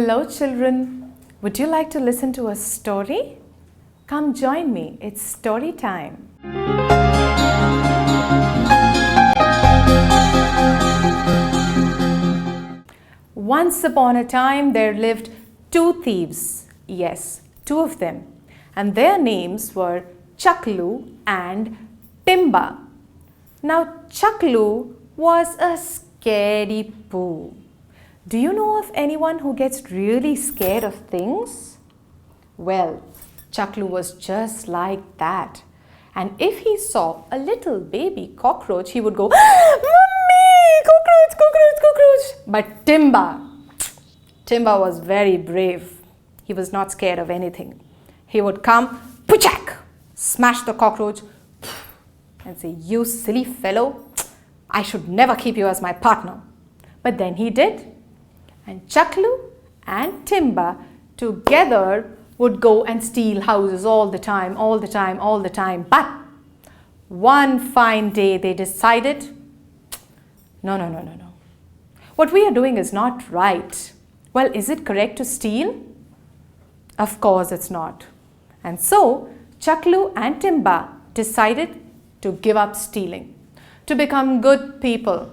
Hello children, would you like to listen to a story? Come join me, it's story time. Once upon a time there lived two thieves, yes, two of them, and their names were Chaklu and Timba. Now Chaklu was a scaredy poo. Do you know of anyone who gets really scared of things? Well, Chaklu was just like that. And if he saw a little baby cockroach, he would go, "Mummy, cockroach, cockroach, cockroach." But Timba was very brave. He was not scared of anything. He would come, puchak, smash the cockroach and say, "You silly fellow, I should never keep you as my partner." But then he did. And Chaklu and Timba together would go and steal houses all the time. But one fine day they decided, no. What we are doing is not right. Well, is it correct to steal? Of course it's not. And so Chaklu and Timba decided to give up stealing, to become good people.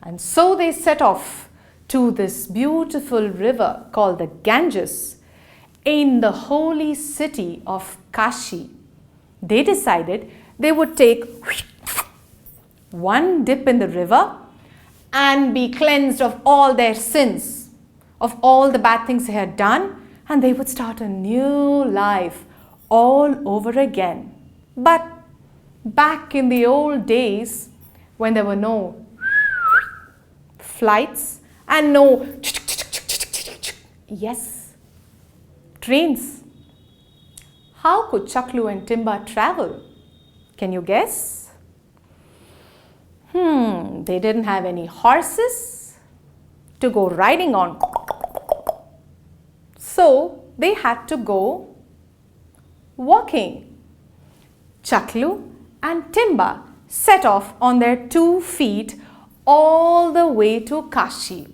And so they set off to this beautiful river called the Ganges in the holy city of Kashi. They decided they would take one dip in the river and be cleansed of all their sins, of all the bad things they had done, and they would start a new life all over again. But back in the old days, when there were no flights and no trains, how could Chaklu and Timba travel? Can you guess? They didn't have any horses to go riding on. So they had to go walking. Chaklu and Timba set off on their 2 feet all the way to Kashi.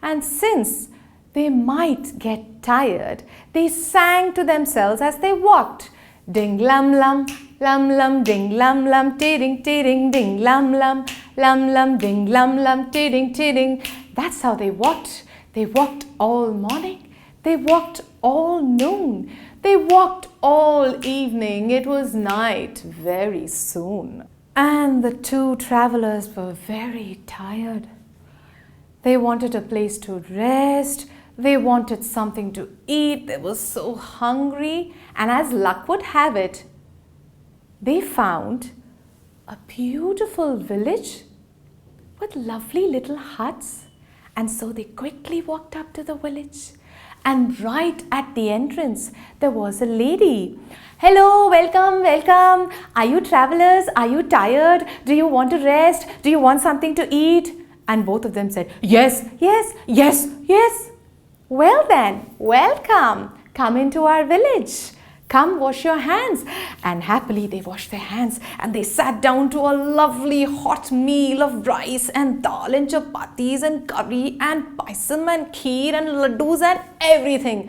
And since they might get tired, they sang to themselves as they walked. Ding lam lam, ding lam lam, ding ding lam lam, ding lam, ding. That's how they walked. They walked all morning. They walked all noon. They walked all evening. It was night very soon. And the 2 travelers were very tired. They wanted a place to rest. They wanted something to eat. They were so hungry. And as luck would have it, they found a beautiful village with lovely little huts. And so they quickly walked up to the village. And right at the entrance, there was a lady. "Hello, welcome. Are you travelers? Are you tired? Do you want to rest? Do you want something to eat?" And both of them said, Yes. "Well then, welcome. Come into our village. Come wash your hands." And happily they washed their hands and they sat down to a lovely hot meal of rice and dal and chapatis and curry and paisam and kheer and laddus and everything.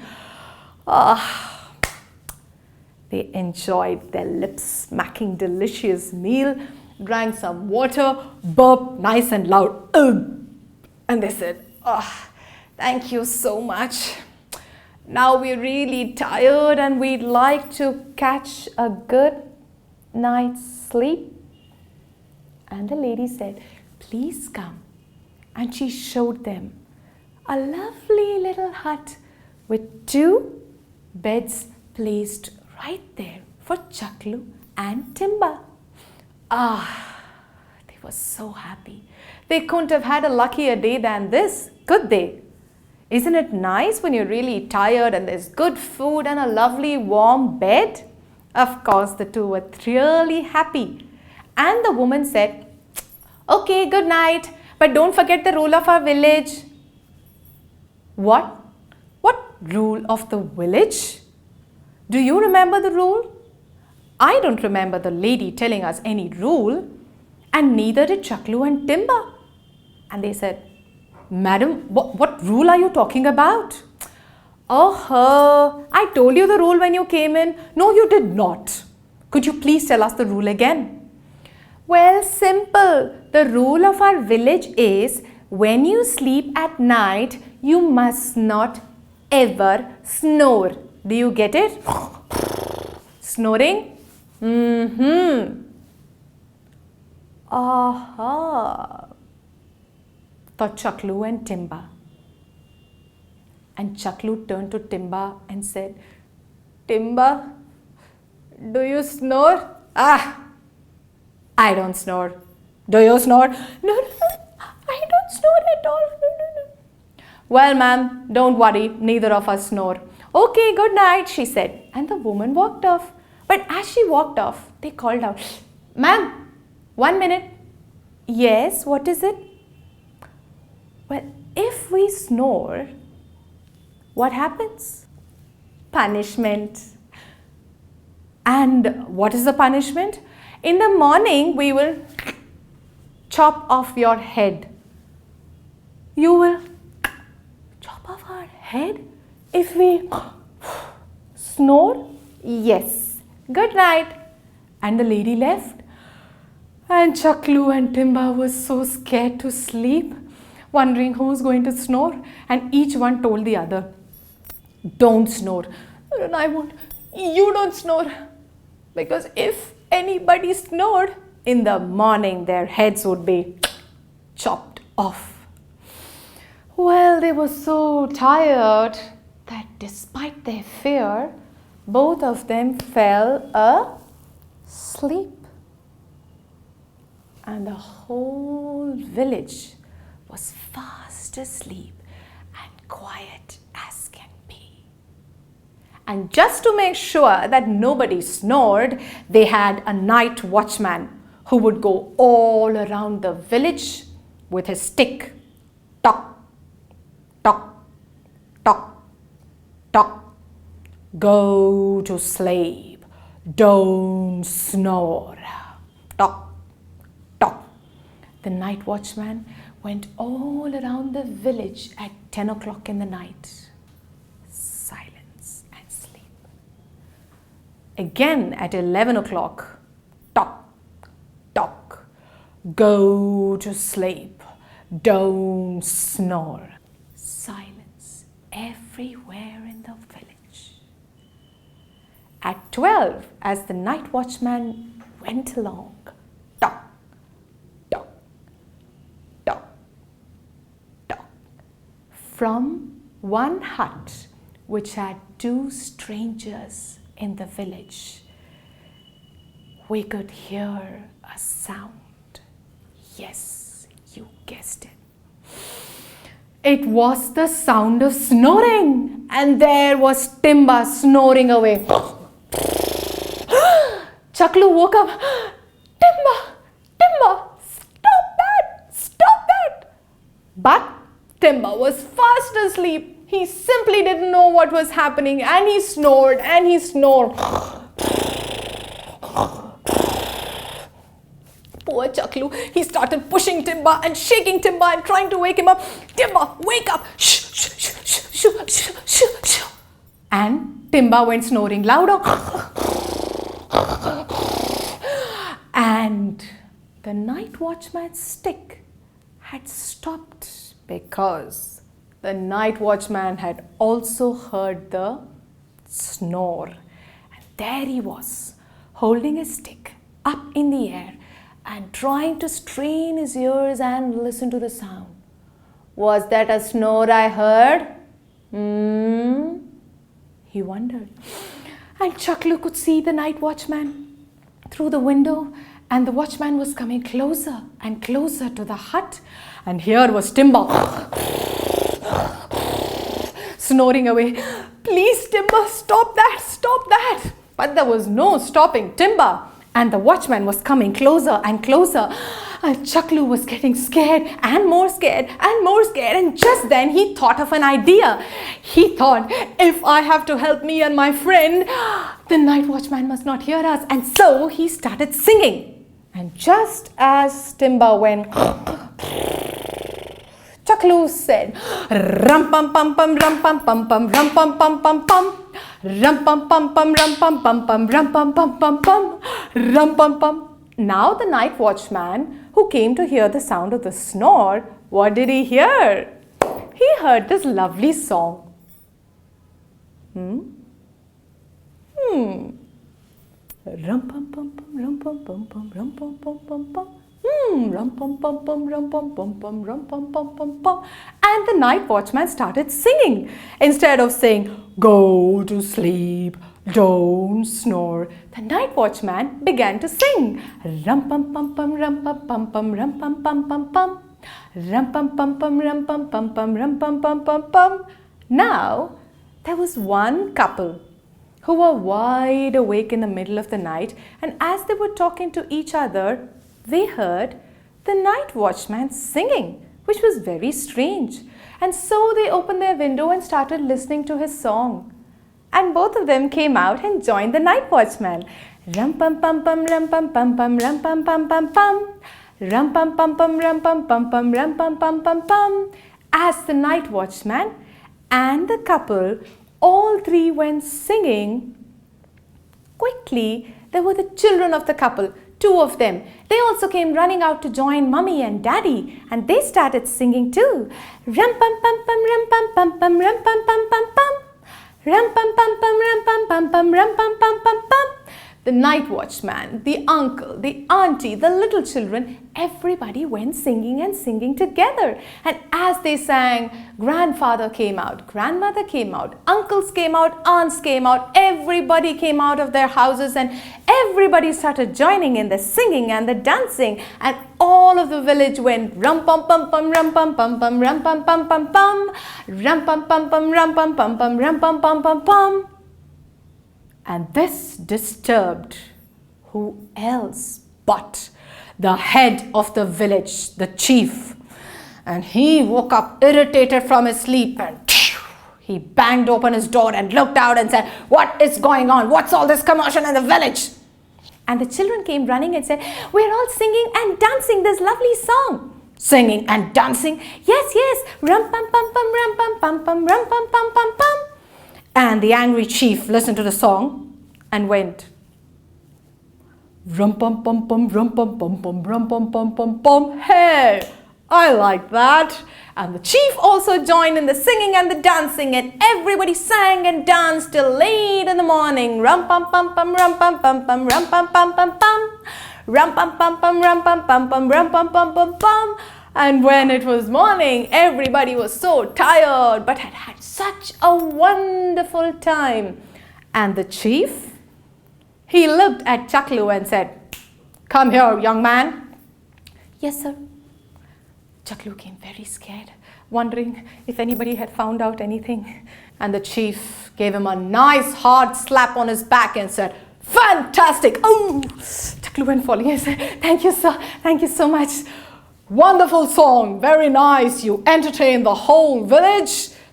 They enjoyed their lip-smacking delicious meal, drank some water, burped nice and loud, and they said, "Thank you so much. Now we're really tired and we'd like to catch a good night's sleep." And the lady said, "Please come." And she showed them a lovely little hut with 2 beds placed right there for Chaklu and Timba. They were so happy. They couldn't have had a luckier day than this, could they? Isn't it nice when you're really tired and there's good food and a lovely warm bed? Of course, the 2 were really happy. And the woman said, "Okay, good night, but don't forget the rule of our village." What? What rule of the village? Do you remember the rule? I don't remember the lady telling us any rule, and neither did Chaklu and Timba. And they said, "Madam, what rule are you talking about?" Oh, I told you the rule when you came in. No, you did not. Could you please tell us the rule again? Well, simple. The rule of our village is when you sleep at night, you must not ever snore. Do you get it? Snoring? Aha! Thought Chaklu and Timba. And Chaklu turned to Timba and said, Timba, do you snore? Ah, I don't snore. Do you snore? No, I don't snore at all. No. Well, ma'am, don't worry. Neither of us snore. Okay, good night, she said. And the woman walked off. But as she walked off, they called out, Ma'am, 1 minute. Yes, what is it? Well, if we snore, what happens? Punishment. And what is the punishment? In the morning, we will chop off your head. You will chop off our head if we snore? Yes. Good night. And the lady left. And Chaklu and Timba were so scared to sleep, wondering who's going to snore. And each one told the other, don't snore. No, I won't. You don't snore. Because if anybody snored, in the morning their heads would be chopped off. Well, they were so tired that despite their fear, both of them fell asleep. And the whole village was fast asleep and quiet as can be. And just to make sure that nobody snored, they had a night watchman who would go all around the village with his stick. Tock, tock, tock, tock. Go to sleep. Don't snore. Tock. The night watchman went all around the village at 10 o'clock in the night. Silence and sleep. Again at 11 o'clock. Tock, tock. Go to sleep. Don't snore. Silence everywhere in the village. At 12, as the night watchman went along, tock, from one hut which had 2 strangers in the village, we could hear a sound. Yes, you guessed it. It was the sound of snoring, and there was Timba snoring away. Chaklu woke up. Timba, stop that. But Timba was fast asleep. He simply didn't know what was happening, and he snored and he snored. Poor Chaklu, he started pushing Timba and shaking Timba and trying to wake him up. Timba, wake up! Shh, shh, shh, shh, shh, shh, shh. And Timba went snoring louder. And the night watchman's stick had stopped because the night watchman had also heard the snore. And there he was, holding his stick up in the air and trying to strain his ears and listen to the sound. Was that a snore I heard? He wondered. And Chaklu could see the night watchman through the window, and the watchman was coming closer and closer to the hut. And here was Timba snoring away. Please, Timba, stop that. But there was no stopping Timba. And the watchman was coming closer and closer. And Chaklu was getting scared and more scared and more scared. And just then he thought of an idea. He thought, if I have to help me and my friend, the night watchman must not hear us. And so he started singing. And just as Timba went, chak Chaklu said, rum pum pum pum rum pum pum pum rum pum pum pum pum. Rum pum pum pum rum pum pum pum rum pum pum pum pum. Rum pum pum. Now the night watchman, who came to hear the sound of the snore, what did he hear? He heard this lovely song. Rum pum pum pum rum pum pum pum rum pum pum pum pum. Rum pum pum pum rum pum pum pum rum pum pum pum pum. And the night watchman started singing. Instead of saying, "Go to sleep, don't snore," the night watchman began to sing. Rum pum pum pum rum pum pum pum rum pum pum pum pum. Rum pum pum pum rum pum pum pum rum pum pum pum pum. Now there was one couple who were wide awake in the middle of the night, and as they were talking to each other, they heard the night watchman singing, which was very strange. And so they opened their window and started listening to his song. And both of them came out and joined the night watchman. Rum pum pum pum rum pum pum pum rum pum pum pum pum. Rum pum pum pum rum pum pum pum rum pum pum pum pum. As the night watchman and the couple, all three went singing. Quickly, there were the children of the couple, 2 of them. They also came running out to join mummy and daddy, and they started singing too. Rum pum pum pum rum pum pum pum rum pum pum pum pum. Rum pum pum pum rum pum pum pum rum pum pum pum pum. The night watchman, the uncle, the auntie, the little children, everybody went singing and singing together. And as they sang, grandfather came out, grandmother came out, uncles came out, aunts came out, everybody came out of their houses, and everybody started joining in the singing and the dancing. And all of the village went rum pum pum pum rum pum pum pum rum pum pum pum pum. Rum pum pum pum rum pum pum pum rum pum pum pum pum. And this disturbed who else but the head of the village, the chief. And he woke up irritated from his sleep, and he banged open his door and looked out and said, "What is going on? What's all this commotion in the village?" And the children came running and said, "We're all singing and dancing this lovely song." Singing and dancing? Yes, yes. Rum pum pum pum rum pum pum pum rum pum pum pum pum. And the angry chief listened to the song and went, rum pum pum pum rum pum pum pum rum pum pum pum pum. Hey, I like that. And the chief also joined in the singing and the dancing, and everybody sang and danced till late in the morning. Rum pum pum pum rum pum pum pum rum pum pum pum pum. Rum pum pum pum rum pum pum pum rum pum pum pum pum. And when it was morning, everybody was so tired but had had such a wonderful time. And the chief, he looked at Chaklu and said, "Come here, young man." "Yes, sir." Chaklu came very scared, wondering if anybody had found out anything. And the chief gave him a nice hard slap on his back and said, "Fantastic!" Oh, Chaklu went falling and said, "Thank you, sir. Thank you so much. Wonderful song, very nice. You entertained the whole village.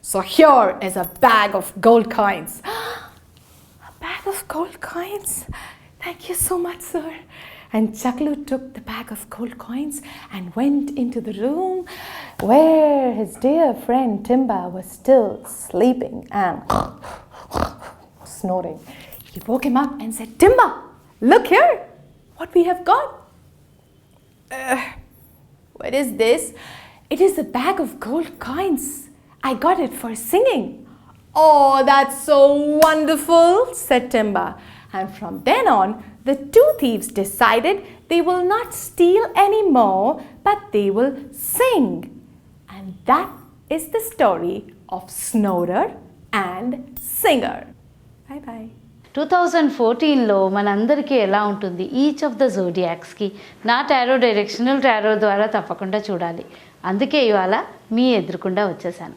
So here is a bag of gold coins." "A bag of gold coins? Thank you so much, sir." And Chaklu took the bag of gold coins and went into the room where his dear friend Timba was still sleeping and snoring. He woke him up and said, "Timba, look here, what we have got." "What is this?" "It is a bag of gold coins. I got it for singing." "Oh, that's so wonderful," said Timba. And from then on, the 2 thieves decided they will not steal anymore, but they will sing. And that is the story of Snorer and Singer. Bye-bye. 2014లో మనందరికీ ఎలా ఉంటుంది, each of the జోడియాక్స్కి నా tarot directional tarot ద్వారా తప్పకుండా చూడాలి. అందుకే ఇవాళ మీ ఎదురుకుండా వచ్చేసాను.